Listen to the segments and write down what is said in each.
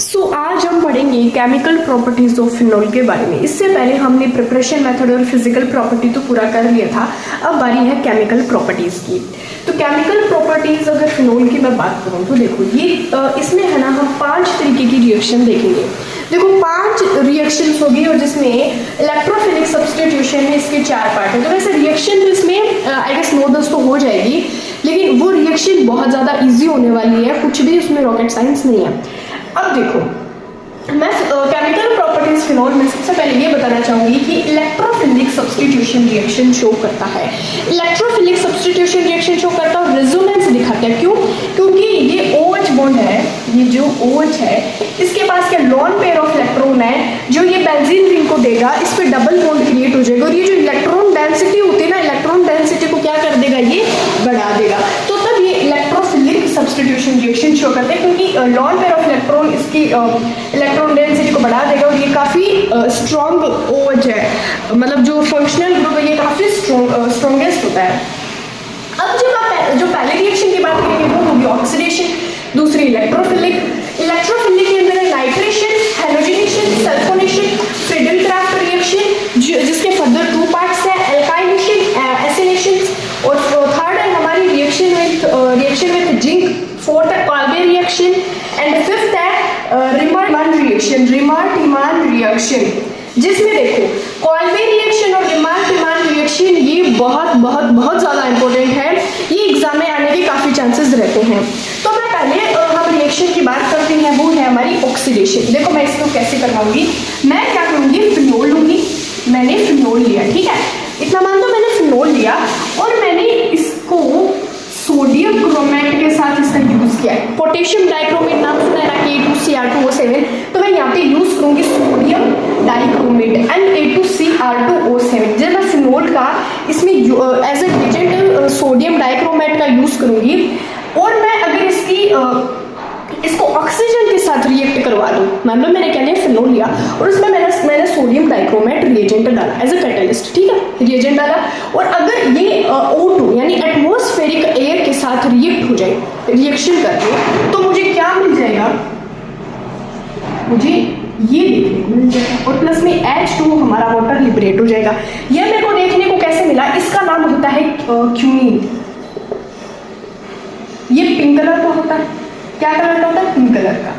आज हम पढ़ेंगे केमिकल प्रॉपर्टीज ऑफ फिनॉल के बारे में। इससे पहले हमने प्रिपरेशन मेथड और फिजिकल प्रॉपर्टी तो पूरा कर लिया था। अब बारी है केमिकल प्रॉपर्टीज की। तो केमिकल प्रॉपर्टीज अगर फिनॉल की मैं बात करूँ तो देखो ये इसमें है ना, हम 5 तरीके की रिएक्शन देखेंगे। देखो 5 रिएक्शंस होगी और जिसमें इलेक्ट्रोफिलिक सब्स्टिट्यूशन में इसके 4 पार्ट है। तो वैसे रिएक्शन इसमें आई गेस 9-10 तो हो जाएगी, लेकिन वो रिएक्शन बहुत ज़्यादा ईजी होने वाली है, कुछ भी उसमें रॉकेट साइंस नहीं है। अब देखो मैं केमिकल प्रॉपर्टीज फिनॉल में सबसे पहले ये बताना चाहूंगी कि इलेक्ट्रोफिलिक सब्स्टिट्यूशन रिएक्शन शो करता है। इलेक्ट्रोफिलिक सब्स्टिट्यूशन रिएक्शन शो करता है और रेजोनेंस दिखाता है। क्यों? क्योंकि ये OH बॉन्ड है, ये जो OH है इसके पास क्या लॉन पेयर ऑफ इलेक्ट्रॉन है जो ये बेंजीन रिंग को देगा, इस पर डबल बॉन्ड क्रिएट हो जाएगा और ये जो इलेक्ट्रॉन डेंसिटी होती है ना, इलेक्ट्रॉन डेंसिटी को क्या कर देगा, ये बढ़ा देगा। तो तब ये इलेक्ट्रोफिलिक सब्स्टिट्यूशन रिएक्शन शो करते हैं, क्योंकि लॉन पेयर ऑफ इलेक्ट्रॉन इसकी इलेक्ट्रॉन डेंसिटी को बढ़ा देगा और ये काफ़ी स्ट्रॉन्ग OH है, मतलब जो फंक्शनल ग्रुप है ये काफ़ी स्ट्रॉन्गेस्ट होता है। अब जब जो पहले रिएक्शन की बात करेंगे वो होगी ऑक्सीडेशन, दूसरी इलेक्ट्रोफिलिक। इलेक्ट्रोफिलिक के अंदर है nitration, halogenation, sulphonation, Friedel-Crafts reaction जिसके फर्दर 2 पार्ट्स हैं, एल्काइनेशन, एसिनेशन। और थर्ड है हमारी रिएक्शन विद जिंक, फोर्थ है कॉल्बे रिएक्शन एंड फिफ्थ है रिमार्ट रिएक्शन, जिसमें देखो कॉल्बे रिएक्शन और रिमार्ट रिएक्शन ये बहुत ज़्यादा इंपॉर्टेंट है, ये एग्जाम में आने के काफ़ी चांसेस रहते हैं। तो मैं पहले हम रिएक्शन की बात करते हैं, वो है हमारी ऑक्सीडेशन। देखो मैं इसको कैसे करवाऊंगी, मैं क्या करूँगी, फिनोल लूँगी। मैंने फिनोल लिया, ठीक है, इतना मान लो मैंने फिनोल लिया और मैंने इसको सोडियम क्रोमेट के साथ इसका यूज किया है। पोटेशियम डाइक्रोमेट नाम सुना है ना, K2Cr2O7, तो मैं यहाँ पे यूज करूंगी सोडियम डाइक्रोमेट Na2Cr2O7। जब मैं फिनोल का इसमें as a agent sodium dichromate का यूज करूंगी और मैं अगर इसको ऑक्सीजन के साथ रिएक्ट करवा दूं, मान लो मैंने क्या लिया, फिनोल लिया और उसमें मैंने सोडियम डाइक्रोमेट रिएजेंट डाला एज अ कैटलिस्ट, ठीक है, रिएजेंट डाला। और अगर ये O2 यानी एटमॉस्फेरिक एयर के साथ रिएक्ट हो जाए, रिएक्शन करके, तो मुझे क्या मिल जाएगा, मुझे ये देखने को मिल जाएगा और प्लस में H2 हमारा वाटर लिबरेट हो जाएगा। यह मेरे को देखने को कैसे मिला, इसका नाम होता है क्यूनीन। ये पिंक कलर का होता है, क्या कलर का होता है, पिंक कलर का।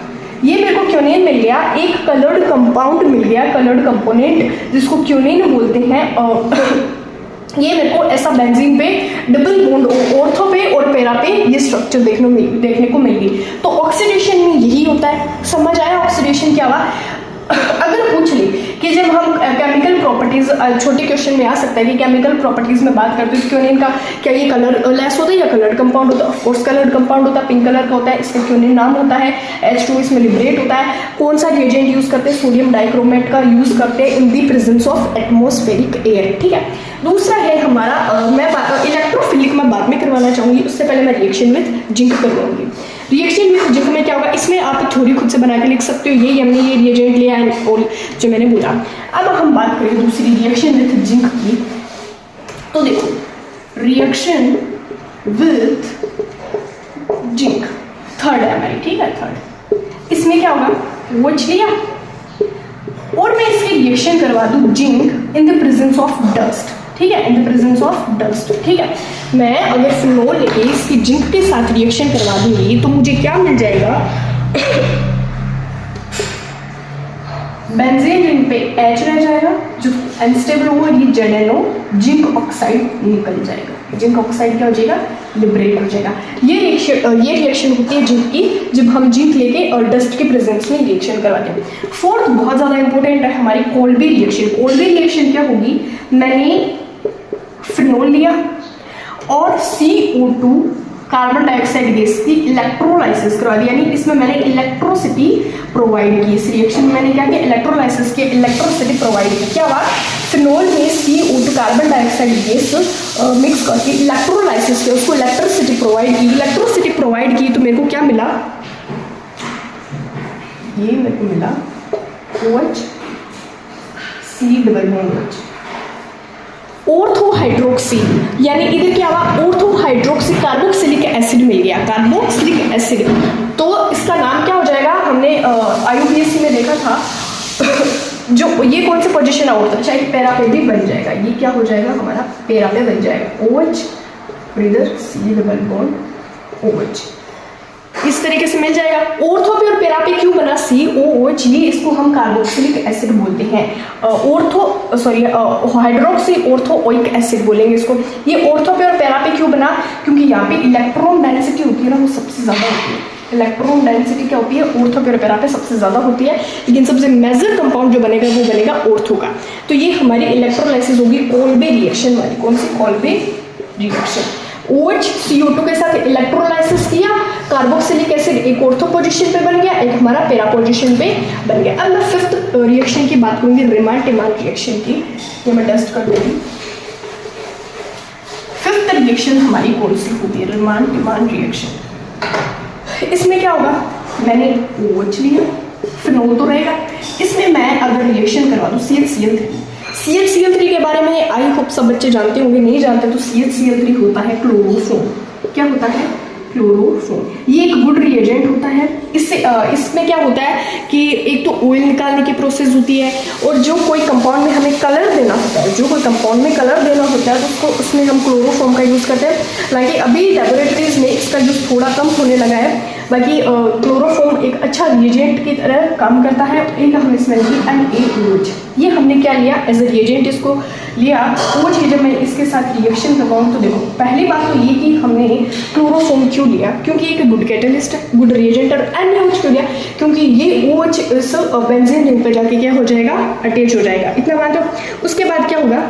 ये मेरे को क्यूनीन मिल गया, एक कलर्ड कंपाउंड मिल गया, कलर्ड कंपोनेंट जिसको क्यूनीन बोलते हैं। ये मेरे को ऐसा बेंजीन पे डबल बॉन्ड ऑर्थो पे और पैरा पे ये स्ट्रक्चर देखने को मिल गई। तो ऑक्सीडेशन में यही होता है। समझ आया ऑक्सीडेशन क्या हुआ? अगर पूछ ली कि जब हम केमिकल प्रॉपर्टीज, छोटे क्वेश्चन में आ सकता है कि केमिकल प्रॉपर्टीज में बात करते हैं क्यूनीन का क्या ये कलर लेस होता है या कलर्ड कंपाउंड होता है? ऑफ कोर्स कलर्ड कंपाउंड होता है, पिंक कलर का होता है, इसका क्यूनीन नाम होता है। H2 इसमें लिबरेट होता है। कौन सा रिएजेंट यूज करते हैं, सोडियम डाइक्रोमेट का यूज करते हैं in the presence of atmospheric air, ठीक है। दूसरा है हमारा इलेक्ट्रोफिलिक मैं बाद में करवाना चाहूंगी, उससे पहले मैं रिएक्शन विद जिंक करवाऊंगी। रिएक्शन विद जिंक में क्या होगा, इसमें आप थ्योरी खुद से बना के लिख सकते हो, ये हमने ये रिएजेंट लिया है और जो मैंने बोला। अब हम बात करें दूसरी रिएक्शन विद जिंक की, तो देखो रिएक्शन विद जिंक थर्ड है हमारी, ठीक है, थर्ड। इसमें क्या होगा, OH लिया और मैं इसकी रिएक्शन करवा दूं zinc in the presence of dust, ठीक है, in the presence of dust, ठीक है। मैं अगर फिनोल लेके इसकी जिंक के साथ रिएक्शन करवा दूंगी तो मुझे क्या मिल जाएगा, बेंजीन रिंग पे H रह जाएगा जो अनस्टेबल होगा, ये ZnO जिंक ऑक्साइड निकल जाएगा। जिंक ऑक्साइड क्या हो जाएगा, लिबरेट हो जाएगा। ये रिएक्शन होती है जिंक की, जब हम जिंक लेके और डस्ट के प्रेजेंस में रिएक्शन करवाते हैं। फोर्थ बहुत ज़्यादा इंपॉर्टेंट है हमारी कॉल्बे रिएक्शन। कॉल्बे रिएक्शन क्या होगी, मैंने फिनोल लिया और CO2 कार्बन डाइऑक्साइड गैस की इलेक्ट्रोलाइसिस करवा दी, यानी इसमें मैंने इलेक्ट्रोसिटी प्रोवाइड की। इस रिएक्शन में मैंने क्या किया, इलेक्ट्रोलाइसिस के इलेक्ट्रोसिटी प्रोवाइड की। क्या हुआ, फिनोल में CO2 carbon dioxide gas mix करके इलेक्ट्रोलाइसिस किया, उसको इलेक्ट्रोसिटी प्रोवाइड की। इलेक्ट्रोसिटी प्रोवाइड की तो मेरे को क्या मिला, ये मेरे को मिला OH C double bond OH। ऑर्थोहाइड्रोक्सी, यानी इधर क्या हुआ, ऑर्थोहाइड्रोक्सी कार्बोक्सिलिक एसिड मिल गया, कार्बोक्सिलिक एसिड। तो इसका नाम क्या हो जाएगा, हमने आई था जो ये कौन सी पोजीशन है ऑर्थो, चाहे पैरा पे भी बन जाएगा, ये क्या हो जाएगा हमारा पैरा पे बन जाएगा OH और इधर C डबल बॉन्ड OH, इस तरीके से मिल जाएगा। ऑर्थो पे और पैरा पे क्यों बना COOH, ये इसको हम कार्बोक्सिलिक एसिड बोलते हैं, हाइड्रोक्सी ऑर्थोइक एसिड बोलेंगे इसको। ये ऑर्थो पे और पैरा पे क्यों बना, क्योंकि यहाँ पे इलेक्ट्रॉन डेंसिटी होती है ना, वो सबसे ज़्यादा होती है। इलेक्ट्रॉन डेंसिटी क्या होती है, ऑर्थो पे और पैरा पे सबसे ज़्यादा होती है, लेकिन सबसे मेजर कंपाउंड जो बनेगा वो बनेगा ऑर्थो का। तो ये हमारी इलेक्ट्रोलाइसिस होगी कोल्बे रिएक्शन वाली, कौन सी कोल्बे रिएक्शन। OH CO2 के साथ इलेक्ट्रोलाइसिस किया, कार्बोक्सिलिक एसिड एक ऑर्थो पोजीशन पे बन गया, एक हमारा पैरा पोजीशन पे बन गया। अब मैं फिफ्थ रिएक्शन की बात करूंगी, रिमार्ट-टिमान रिएक्शन की, ये मैं टेस्ट कर दूंगी। फिफ्थ रिएक्शन हमारी कौन सी होगी, रिमार्ट-टिमान रिएक्शन। इसमें क्या होगा, मैंने OH लिया, फिनोल तो रहेगा, इसमें मैं अगर रिएक्शन करवा दूं CHCl3 के बारे में आई होप सब बच्चे जानते होंगे, नहीं जानते तो CHCl3 होता है क्लोरोफॉर्म। क्या होता है, क्लोरोफॉर्म। ये एक गुड रिएजेंट होता है। इससे इसमें क्या होता है कि एक तो ऑयल निकालने की प्रोसेस होती है, और जो कोई कंपाउंड में हमें कलर देना होता है, तो उसको उसमें हम क्लोरोफॉर्म का यूज़ करते हैं। हालांकि अभी लेबोरेटरीज में इसका यूज़ थोड़ा कम होने लगा है, बाकी क्लोरोफॉर्म एक अच्छा रिएजेंट की तरह काम करता है। एक हम इसमें NaOH, ये हमने क्या लिया एज ए रिएजेंट, इसको लिया OH। जब मैं इसके साथ रिएक्शन करवाऊँ तो देखो, पहली बात तो ये कि हमने क्लोरोफॉर्म क्यों लिया, क्योंकि एक गुड कैटलिस्ट है, गुड रिएजेंट। और NaOH क्यों लिया, क्योंकि ये OH इस बेंजीन रिंग पर जाके क्या हो जाएगा, अटैच हो जाएगा। इतना बात हो, उसके बाद क्या होगा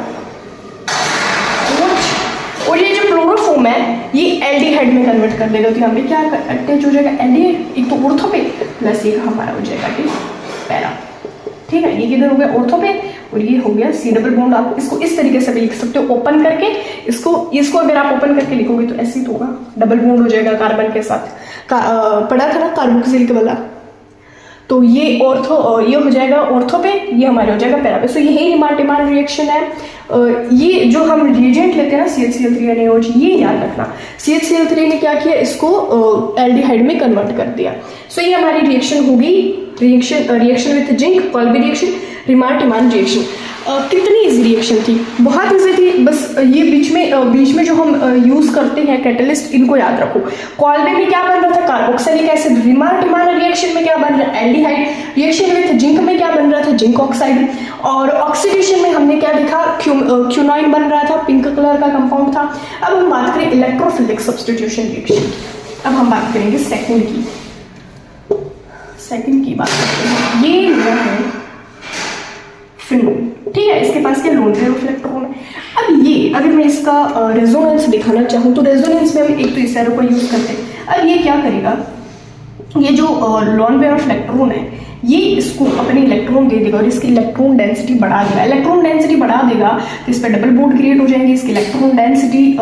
OH, और ये जो क्लोरोफॉर्म है ये एल्डिहाइड में कन्वर्ट कर देगा। तो यहाँ पे क्या अटैच हो जाएगा, एल्डिहाइड, एक तो ऑर्थो पे प्लस एक हमारा हो जाएगा पैरा। ठीक है, ये किधर हो गया ऑर्थो पे, और ये हो गया C डबल बॉन्ड। आप इसको इस तरीके से भी लिख सकते हो, ओपन करके इसको अगर आप ओपन करके लिखोगे तो ऐसे ही तो होगा, डबल बॉन्ड हो जाएगा कार्बन के साथ। पढ़ा था ना कार्बोक्सिलिक वाला, तो ये ऑर्थो, ये हो जाएगा ऑर्थो पे, ये हमारे हो जाएगा पैरा पे। सो यही रिमार्ट-टिमान रिएक्शन है। ये जो हम रिएजेंट लेते हैं ना CHCl3 NaOH, ये याद रखना, CHCl3 ने क्या किया, इसको एल्डिहाइड में कन्वर्ट कर दिया। सो ये हमारी रिएक्शन होगी, reaction with zinc, Kolbe reaction, Reimer Tiemann reaction. कितनी इजी रिएक्शन थी, बहुत इजी थी। बस ये बीच में जो हम यूज़ करते हैं कैटलिस्ट, इनको याद रखो। कोल्बे में क्या बन रहा था, कार्बोक्सिलिक एसिड। रिमार्ट-टिमान रिएक्शन में क्या बन रहा है, एल्डिहाइड। रिएक्शन विथ जिंक में क्या बन रहा था, जिंक ऑक्साइड। और ऑक्सीडेशन में हमने क्या देखा, क्यूनाइन बन रहा था, पिंक कलर का कंपाउंड था। अब हम बात करें इलेक्ट्रोफिलिक सब्स्टिट्यूशन रिएक्शन की। अब हम बात करेंगे सेकंड की बात करते हैं। ये है फिनोल, ठीक है, इसके पास क्या लोन पेयर ऑफ इलेक्ट्रॉन है। अब ये अगर मैं इसका रेजोनेंस दिखाना चाहूँ तो रेजोनेंस में हम एक तो इस एरो को यूज करते हैं। अब ये क्या करेगा, ये जो लोन पेयर ऑफ इलेक्ट्रॉन है, ये इसको अपने इलेक्ट्रॉन दे देगा और इसकी इलेक्ट्रॉन डेंसिटी बढ़ा देगा। इलेक्ट्रॉन डेंसिटी बढ़ा देगा तो इस पर डबल बॉन्ड क्रिएट हो जाएंगे, इसकी इलेक्ट्रॉन डेंसिटी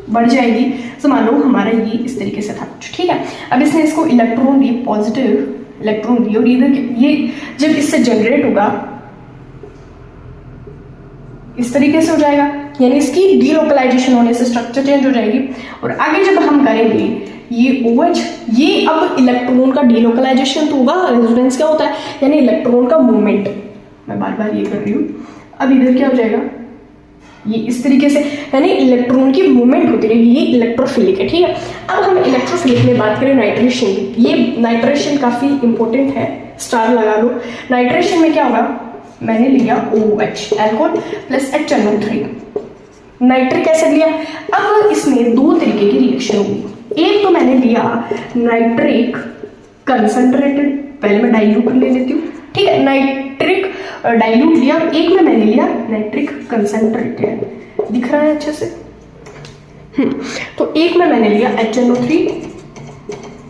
बढ़ जाएगी। तो मान लो हमारा ये इस तरीके से था, ठीक है। अब इसने इसको इलेक्ट्रॉन दी, पॉजिटिव इलेक्ट्रॉन दी, और इधर ये जब इससे जनरेट होगा इस तरीके से हो जाएगा, यानी इसकी डीलोकलाइजेशन होने से स्ट्रक्चर चेंज हो जाएगी। और आगे जब हम करेंगे ये OH, ये अब इलेक्ट्रॉन का डीलोकलाइजेशन तो होगा। रेजोनेंस क्या होता है, यानी इलेक्ट्रॉन का मूवमेंट। मैं बार बार ये कर रही हूँ। अब इधर क्या हो जाएगा, ये इस तरीके से, यानी इलेक्ट्रॉन की मूवमेंट होती रहेगी। ये इलेक्ट्रोफिलिक है, ठीक है। अब हम इलेक्ट्रोफिलिक में बात करें नाइट्रेशन की। ये नाइट्रेशन काफी इंपॉर्टेंट है, स्टार लगा लो। नाइट्रेशन में क्या होगा, मैंने लिया OH alcohol plus HNO3 nitric acid लिया। अब इसमें दो तरीके की रिएक्शन होगी। एक तो मैंने लिया नाइट्रिक कंसंट्रेटेड, पहले मैं डाइल्यूट ले लेती हूँ, ठीक है। नाइट्रिक डाइल्यूट लिया, एक में मैंने लिया नाइट्रिक कंसंट्रेटेड, दिख रहा है अच्छे से। तो एक में मैंने लिया HNO3,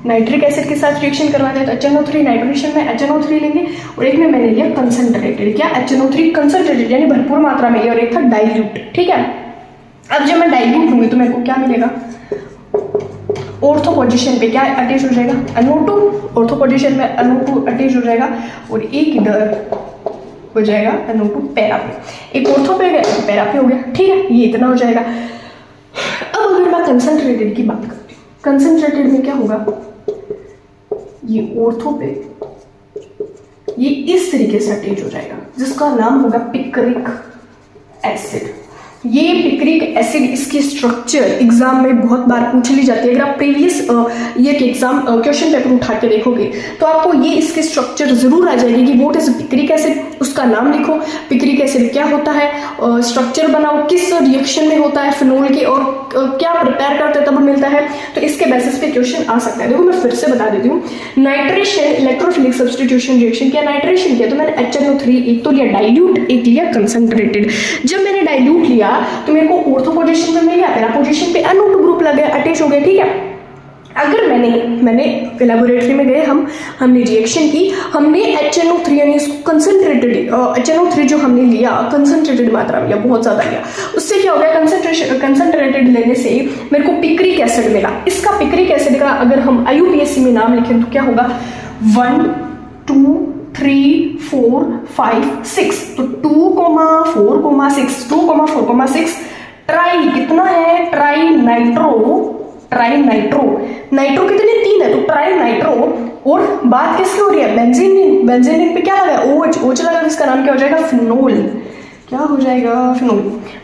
नाइट्रिक एसिड के साथ रिएक्शन करवाते हैं तो HNO3 नाइट्रेशन में HNO3 लेंगे, और एक में मैंने लिया कंसंट्रेटेड, क्या HNO3 कंसंट्रेटेड यानी भरपूर मात्रा में लिया, और एक था डाइल्यूट, ठीक है। अब जब मैं डाइल्यूट लूंगी तो मेरे को क्या मिलेगा, ऑर्थो पोजीशन पे क्या अटैच हो जाएगा, NO2, ऑर्थो पोजीशन में NO2 अटैच हो जाएगा, और एक इधर हो जाएगा NO2 पैरा पे, एक ऑर्थो पे गया पैरा पे हो गया, ठीक है। ये इतना हो जाएगा। अब अगर मैं कंसंट्रेटेड की बात करती हूँ, कंसंट्रेटेड में क्या होगा, ये ऑर्थो पे ये इस तरीके से अटैच हो जाएगा, जिसका नाम होगा पिक्रिक एसिड। ये पिक्रिक एसिड, इसकी स्ट्रक्चर एग्जाम में बहुत बार पूछ ली जाती है। अगर आप प्रीवियस ईयर के एग्जाम क्वेश्चन पेपर उठा के देखोगे तो आपको ये इसकी स्ट्रक्चर जरूर आ जाएगी कि व्हाट इज पिक्रिक एसिड, उसका नाम लिखो, पिक्रिक एसिड क्या होता है, स्ट्रक्चर बनाओ, किस रिएक्शन में होता है फिनोल के, और क्या प्रिपेयर करते हैं तब मिलता है। तो इसके बेसिस पे क्वेश्चन आ सकता है। देखो मैं फिर से बता देती हूँ, नाइट्रेशन इलेक्ट्रोफिलिक सब्स्टिट्यूशन रिएक्शन किया, नाइट्रेशन किया तो मैंने HNO3 एक तो लिया डाइल्यूट, एक लिया कंसंट्रेटेड। जब मैंने डाइल्यूट लिया तो मेरे को ऑर्थो पोजीशन पे मिल गया, पैरा पोजीशन पे NO2 ग्रुप लग गया, अटैच हो गया, ठीक है। अगर मैंने लेबोरेटरी में गए, हमने रिएक्शन की, हमने HNO3 यानी इसको कंसंट्रेटेड HNO3 जो हमने लिया कंसंट्रेटेड मात्रा में, बहुत ज्यादा लिया, उससे क्या हो गया, कंसंट्रेटेड लेने से मेरे को पिक्रिक एसिड मिला। इसका पिक्रिक एसिड का अगर हम IUPAC में नाम लिखें तो क्या होगा, 1 2 3 4 5 6, तो 2,4,6 2,4,6 ट्राई कितना है, ट्राई नाइट्रो कितने, 3 है, तो ट्राई नाइट्रो। और बात किसकी हो रही है, बेंजीन पे क्या लगा है, OH लगा, इसका नाम क्या हो जाएगा, फिनोल। क्या हो जाएगा, फिनोल।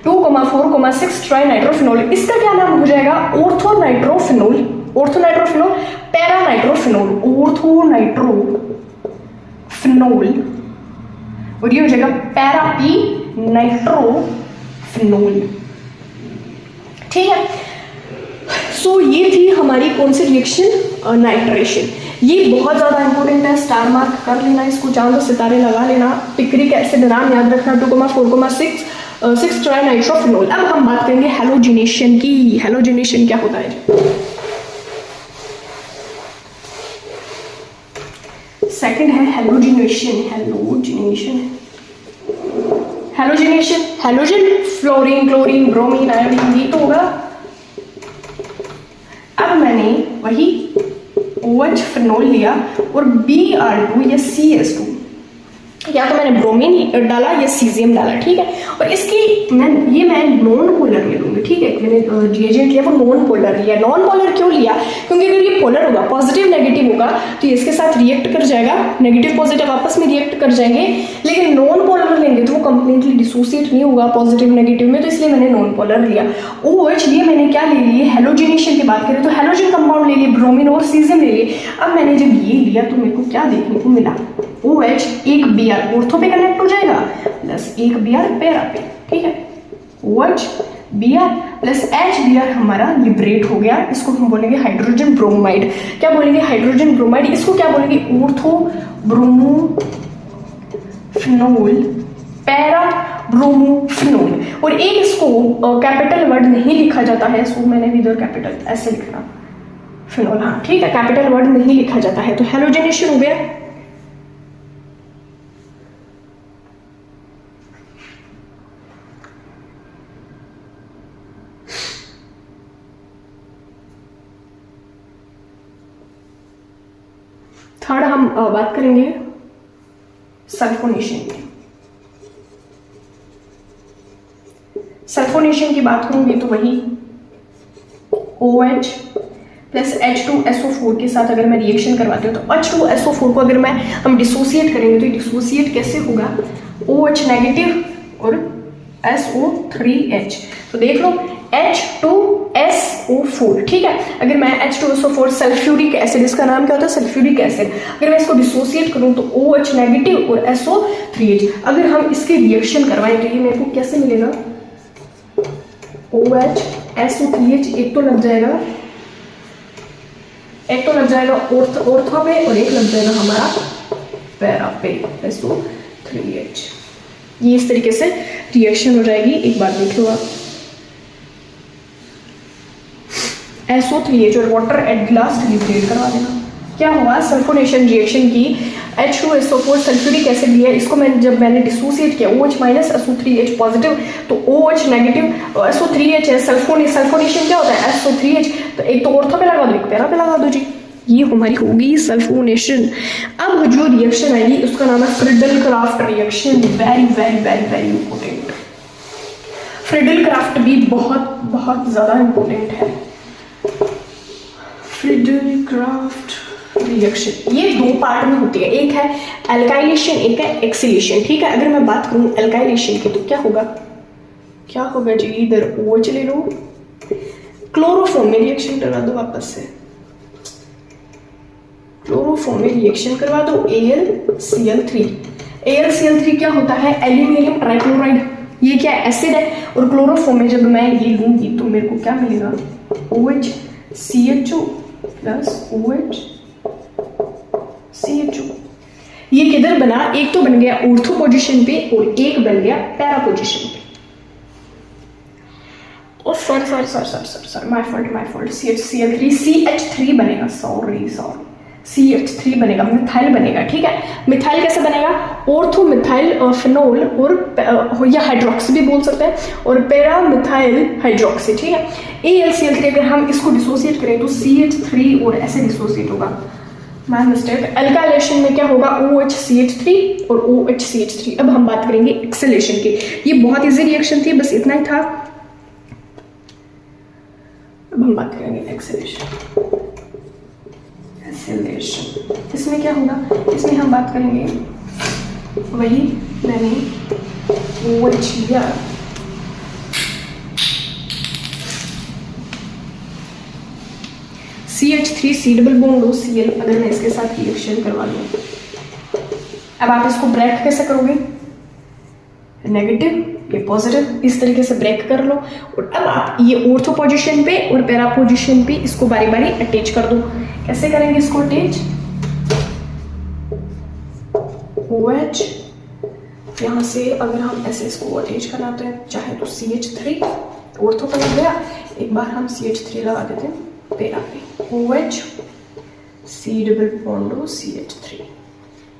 2,4,6 try nitrophenol. इसका क्या नाम हो जाएगा, ortho nitrophenol, para nitrophenol, phenol, और ये हो जाएगा पैरापी नाइट्रोफिनोल, ठीक है। सो ये थी हमारी कौन सी रिएक्शन, नाइट्रेशन। ये बहुत ज्यादा इंपॉर्टेंट है, स्टार मार्क कर लेना इसको, चांद सितारे लगा लेना। पिक्रिक एसिड नाम याद रखना, 2,4,6 ट्राई नाइट्रोफिनोल। अब हम बात करेंगे हैलोजिनेशन की। हैलोजिनेशन क्या होता है, सेकंड है halogenation. Halogen fluorine, chlorine, bromine, iodine, ये तो होगा। अब मैंने वही OH फिनोल लिया और Br2 या CS2, या तो मैंने ब्रोमीन डाला या सीजियम डाला, ठीक है। और इसकी मैं नॉन पोलर ले लूंगी, ठीक है। मैंने रिएजेंट लिया वो नॉन पोलर लिया। नॉन पोलर क्यों लिया, क्योंकि अगर ये पोलर होगा, पॉजिटिव नेगेटिव होगा, तो इसके साथ रिएक्ट कर जाएगा, नेगेटिव पॉजिटिव आपस में रिएक्ट कर जाएंगे। लेकिन नॉन पोलर लेंगे तो वो कंप्लीटली डिसोसिएट नहीं होगा पॉजिटिव नेगेटिव में, तो इसलिए मैंने नॉन पोलर लिया। OH लिए मैंने क्या ले लिए, हैलोजिनेशन की बात करें तो हैलोजन कंपाउंड ले लिए, ब्रोमीन और सीजियम ले लिए। अब मैंने जब ये लिया तो मेरे को क्या देखने को मिला, OH एक Br ऑर्थो पे कनेक्ट हो जाएगा प्लस एक Br पैरा पे, ठीक है। OH Br प्लस HBr हमारा लिबरेट हो गया। इसको हम बोलेंगे हाइड्रोजन ब्रोमाइड। क्या बोलेंगे, हाइड्रोजन ब्रोमाइड। इसको क्या बोलेंगे, ortho bromo phenol, para bromo phenol. और एक इसको कैपिटल वर्ड नहीं लिखा जाता है, सो मैंने इधर कैपिटल ऐसे लिखना, फिनोल, हाँ ठीक है, कैपिटल वर्ड नहीं लिखा जाता है। तो हैलोजिनेशन हो गया। थर्ड हम बात करेंगे सल्फोनेशन की। सल्फोनेशन की बात करूंगी तो वही OH प्लस H2SO4 के साथ अगर मैं रिएक्शन करवाती हूँ तो H2SO4 को अगर हम डिसोसिएट करेंगे तो डिसोसिएट कैसे होगा, OH नेगेटिव और SO3H। तो देख लो H2SO4, ठीक है। अगर मैं H2SO4 सल्फ्यूरिक एसिड, इसका नाम क्या होता है, सल्फ्यूरिक एसिड, अगर मैं इसको डिसोसिएट करूं तो OH नेगेटिव और SO3H। अगर हम इसके रिएक्शन करवाएं तो ये मेरे को कैसे मिलेगा, OH SO3H एक तो लग जाएगा ऑर्थो पे और एक लग जाएगा हमारा पैरा पे, SO3H। ये इस तरीके से रिएक्शन हो जाएगी। एक बार देख लो आप, SO3H और वाटर एट लास्ट लिबरेट करवा देना। क्या हुआ, सल्फोनेशन रिएक्शन की, H2SO4 सल्फ्यूरिक एसिड लिया, इसको जब मैंने डिसोसिएट किया, OH माइनस SO3H पॉजिटिव, तो OH नेगेटिव, SO3H है। सल्फोनेशन क्या होता है, SO3H, तो एक तो ऑर्थो पे लगा दो, एक पैरा पे लगा दो जी। ये हमारी होगी सल्फोनेशन। अब जो रिएक्शन आएगी उसका नाम है Friedel Crafts reaction. Very very very very important. Friedel Crafts भी बहुत बहुत ज्यादा इंपॉर्टेंट है। फ्रिडल क्राफ्ट रिएक्शन ये दो पार्ट में होती है, एक है एल्काइलेशन, एक है एक्सिलेशन, ठीक है। अगर मैं बात करूं एल्काइलेशन की तो क्या होगा जी, इधर ओ चले लो, क्लोरोफॉर्म में रिएक्शन करवा दो, वापस से क्लोरोफॉर्म में रिएक्शन करवा दो, AlCl3। AlCl3 क्या होता है, एल्यूमिनियम ट्राइक्लोराइड, ये क्या एसिड है, और क्लोरोफॉर्म में जब मैं ये लूंगी तो मेरे को क्या मिलेगा, OHCHO प्लस OHCHO। ये किधर बना, एक तो बन गया ऑर्थो पोजीशन पे और एक बन गया पैरा पोजीशन पे। और सॉरी माय फॉल्ट, CH3 बनेगा, सॉरी CH3 बनेगा, मिथाइल बनेगा, ठीक है। मिथाइल कैसे बनेगा, ऑर्थो मिथाइल फिनोल और या हाइड्रोक्सी भी बोल सकते हैं, और पैरा मिथाइल हाइड्रोक्सी, ठीक है। AlCl3 अगर हम इसको डिसोसिएट करें तो CH3 और ऐसे डिसोसिएट होगा, माय मिस्टेक। एल्काइलेशन में क्या होगा, OHCH3 और OHCH3। अब हम बात करेंगे एक्सेलेशन की, ये बहुत इजी रिएक्शन थी, बस इतना ही था। अब हम बात करेंगे एक्सेलेशन। इसमें क्या होगा, इसमें हम बात करेंगे वही मैंने OH लिया, CH3C डबल बॉन्ड OCl, अगर मैं इसके साथ रिएक्शन करवा दूं, अब आप इसको ब्रेक कैसे करोगे, नेगेटिव ये पॉजिटिव, इस तरीके से ब्रेक कर लो, और अब आप ये ऑर्थो पोजीशन पे और पैरा पोजीशन पे इसको बारी बारी अटैच कर दो। कैसे करेंगे इसको अटैच, OH यहाँ से अगर हम ऐसे इसको अटैच कराते हैं, चाहे तो CH3 ऑर्थो पे लग गया, एक बार हम CH3 लगा देते हैं पैरा पे, OH C double bond CH3,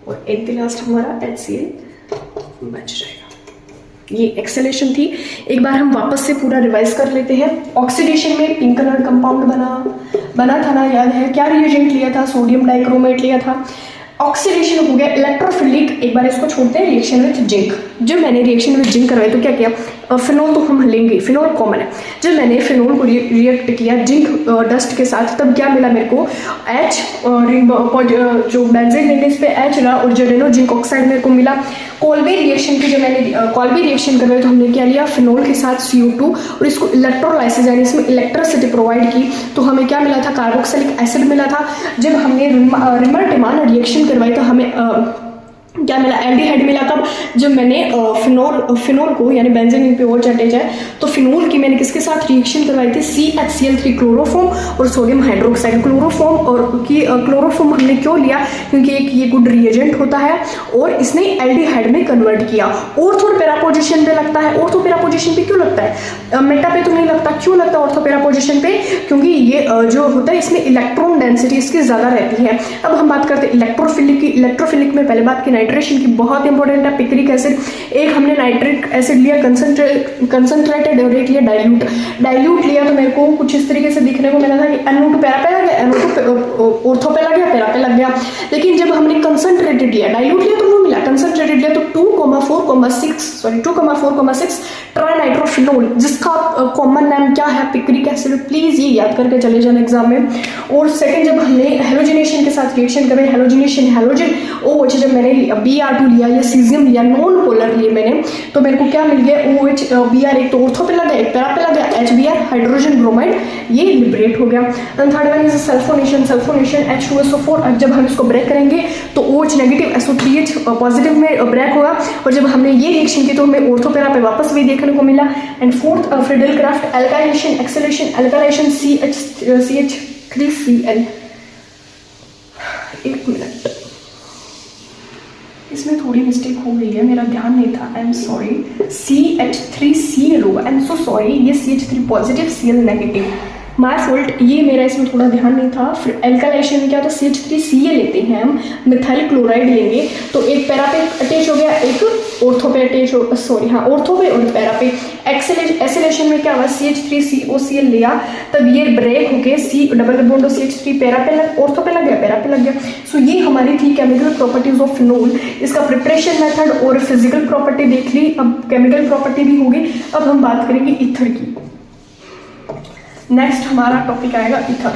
और एट द लास्ट हमारा HCl बच जाएगा। ये एक्सेलेशन थी। एक बार हम वापस से पूरा रिवाइज कर लेते हैं। ऑक्सीडेशन में पिंक कलर कंपाउंड बना था ना, याद है, क्या रिएजेंट लिया था, सोडियम डाइक्रोमेट लिया था। ऑक्सीडेशन हो गया इलेक्ट्रोफिलिक, एक बार इसको छोड़ते हैं, रिएक्शन विद जिंक। जब मैंने रिएक्शन विद जिंक करवाई तो क्या किया, फिनोल तो हम लेंगे, फिनोल कॉमन है। जब मैंने फिनोल को रिएक्ट किया जिंक डस्ट के साथ, तब क्या मिला मेरे को, H जो बेंजीन रिंग इस पे H रहा, और जेडेनो जिंक ऑक्साइड मेरे को मिला। कॉल्बे रिएक्शन की जब मैंने कॉल्बे रिएक्शन करवाई तो हमने क्या लिया, फिनोल के साथ CO2, और इसको इलेक्ट्रोलाइसिस यानी इसमें इलेक्ट्रिसिटी प्रोवाइड की, तो हमें क्या मिला था, कार्बोक्सिलिक एसिड मिला था। जब हमने रिमर-टिमान रिएक्शन करवाई तो हमें क्या मिला, एल्डिहाइड मिला। कब, जब मैंने फिनोल को यानी बेंजीन रिंग पे OH अटैच है, तो फिनोल की मैंने किसके साथ रिएक्शन करवाई थी, CHCl3 क्लोरोफॉर्म और सोडियम हाइड्रोक्साइड। क्लोरोफॉर्म हमने क्यों लिया, क्योंकि एक ये गुड रिएजेंट होता है और इसने एल्डिहाइड में कन्वर्ट किया। ऑर्थो पैरा पोजीशन पे लगता है, ऑर्थो पैरा पोजीशन पे क्यों लगता है, मेटा पे तो नहीं लगता, क्यों लगता है ऑर्थो पैरा पोजीशन पे, क्योंकि ये जो होता है इसमें इलेक्ट्रॉन डेंसिटी इसकी ज्यादा रहती है। अब हम बात करते हैं इलेक्ट्रोफिलिक की। इलेक्ट्रोफिलिक में पहले बात की नाइट्रेशन की, बहुत इंपॉर्टेंट है, पिक्रिक एसिड। एक हमने नाइट्रिक एसिड लिया कंसंट्रेटेड, और एक लिया डाइल्यूट लिया, तो मेरे को कुछ इस तरीके से दिखने को मिला था कि NO2 पैरा पे लग गया, NO2 ऑर्थो पे लग गया, पैरा पे लग गया। लेकिन जब हमने कंसंट्रेटेड लिया, डाइल्यूट लिया तो वो मिला, कंसंट्रेटेड लिया तो 2,4,6 ट्राइनाइट्रोफिनोल, जिसका कॉमन नाम क्या है, पिक्रिक एसिड। प्लीज ये याद करके चले जाना एग्जाम में। और सेकंड, जब हमने हेलोजिनेशन के साथ रिएक्शन करे, हेलोजिनेशन हेलोजन OH, जब मैंने Br2 लिया या सीजियम लिया, नॉन पोलर लिए मैंने, तो मेरे को क्या मिल गया, OH Br, एक तो ऑर्थो पे लगा, एक पैरा पे लगा, HBr हाइड्रोजन ब्रोमाइड, ये लिबरेट हो गया। And third one is sulphonation H2SO4। जब हम इसको ब्रेक करेंगे तो OH नेगेटिव SO3H पॉजिटिव में ब्रेक होगा, और जब हमने ये रिएक्शन की तो हमें ऑर्थो पैरा पे वापस भी देखने को मिला। And fourth, Friedel-craft alkylation acceleration, alkylation CH3Cl। एक मिनट, इसमें थोड़ी मिस्टेक हो गई है, मेरा ध्यान नहीं था, आई एम सॉरी। CH3Cl होगा, आई एम सो सॉरी, ये CH3 positive Cl negative, my fault, ये मेरा इसमें थोड़ा ध्यान नहीं था। फिर एल्काइलेशन में क्या होता है, CH3Cl लेते हैं हम, मिथाइल क्लोराइड लेंगे, तो एक पैरा पे अटैच हो गया, एक ऑर्थो पे अटैच हो, सॉरी हाँ, ऑर्थो पे और पैरा पे। एक्सेलेशन में क्या हुआ, CH3COCl लिया, तब ये ब्रेक होके C double bond CH3 para पे ऑर्थो पे लग गया, पैरा पे लग गया। सो ये हमारी थी केमिकल प्रॉपर्टीज ऑफ फिनोल। इसका प्रिपरेशन मेथड और फिजिकल प्रॉपर्टी देख ली, अब केमिकल प्रॉपर्टी भी होगी। अब हम बात करेंगे ईथर की। नेक्स्ट हमारा टॉपिक आएगा ईथर।